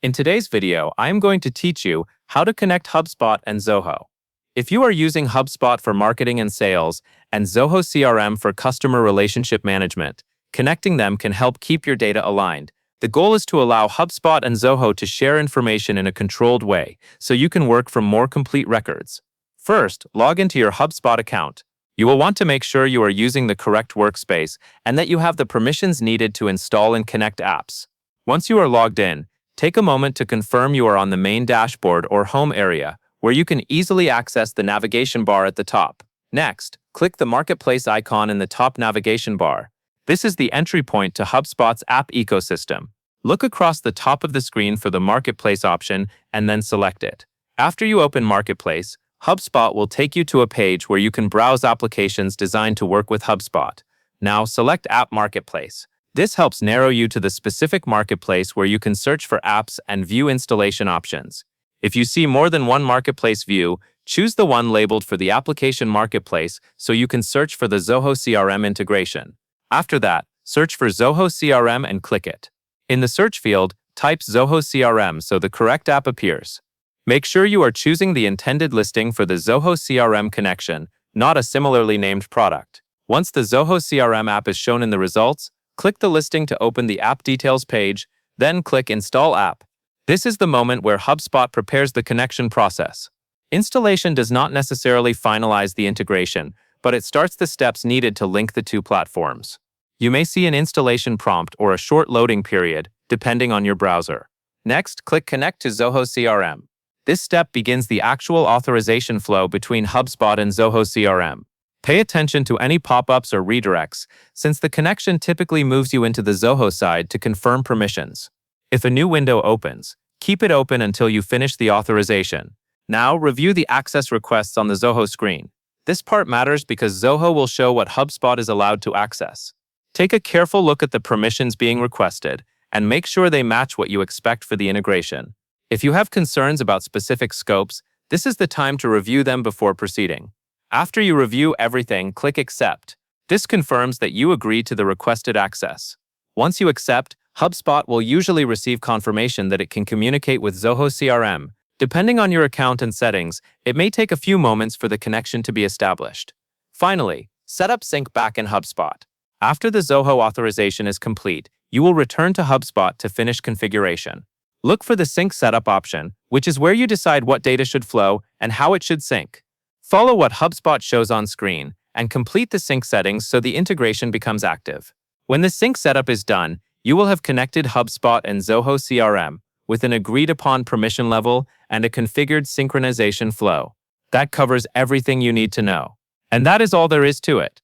In today's video, I am going to teach you how to connect Hubspot and Zoho. If you are using Hubspot for marketing and sales and Zoho CRM for customer relationship management, connecting them can help keep your data aligned. The goal is to allow Hubspot and Zoho to share information in a controlled way so you can work from more complete records. First, log into your Hubspot account. You will want to make sure you are using the correct workspace and that you have the permissions needed to install and connect apps. Once you are logged in, take a moment to confirm you are on the main dashboard or home area, where you can easily access the navigation bar at the top. Next, click the Marketplace icon in the top navigation bar. This is the entry point to HubSpot's app ecosystem. Look across the top of the screen for the Marketplace option and then select it. After you open Marketplace, HubSpot will take you to a page where you can browse applications designed to work with HubSpot. Now, select App Marketplace. This helps narrow you to the specific marketplace where you can search for apps and view installation options. If you see more than one marketplace view, choose the one labeled for the application marketplace so you can search for the Zoho CRM integration. After that, search for Zoho CRM and click it. In the search field, type Zoho CRM so the correct app appears. Make sure you are choosing the intended listing for the Zoho CRM connection, not a similarly named product. Once the Zoho CRM app is shown in the results, click the listing to open the App Details page, then click Install App. This is the moment where HubSpot prepares the connection process. Installation does not necessarily finalize the integration, but it starts the steps needed to link the two platforms. You may see an installation prompt or a short loading period, depending on your browser. Next, click Connect to Zoho CRM. This step begins the actual authorization flow between HubSpot and Zoho CRM. Pay attention to any pop-ups or redirects, since the connection typically moves you into the Zoho side to confirm permissions. If a new window opens, keep it open until you finish the authorization. Now, review the access requests on the Zoho screen. This part matters because Zoho will show what HubSpot is allowed to access. Take a careful look at the permissions being requested and make sure they match what you expect for the integration. If you have concerns about specific scopes, this is the time to review them before proceeding. After you review everything, click Accept. This confirms that you agree to the requested access. Once you accept, HubSpot will usually receive confirmation that it can communicate with Zoho CRM. Depending on your account and settings, it may take a few moments for the connection to be established. Finally, set up sync back in HubSpot. After the Zoho authorization is complete, you will return to HubSpot to finish configuration. Look for the Sync Setup option, which is where you decide what data should flow and how it should sync. Follow what HubSpot shows on screen and complete the sync settings so the integration becomes active. When the sync setup is done, you will have connected HubSpot and Zoho CRM with an agreed-upon permission level and a configured synchronization flow. That covers everything you need to know. And that is all there is to it.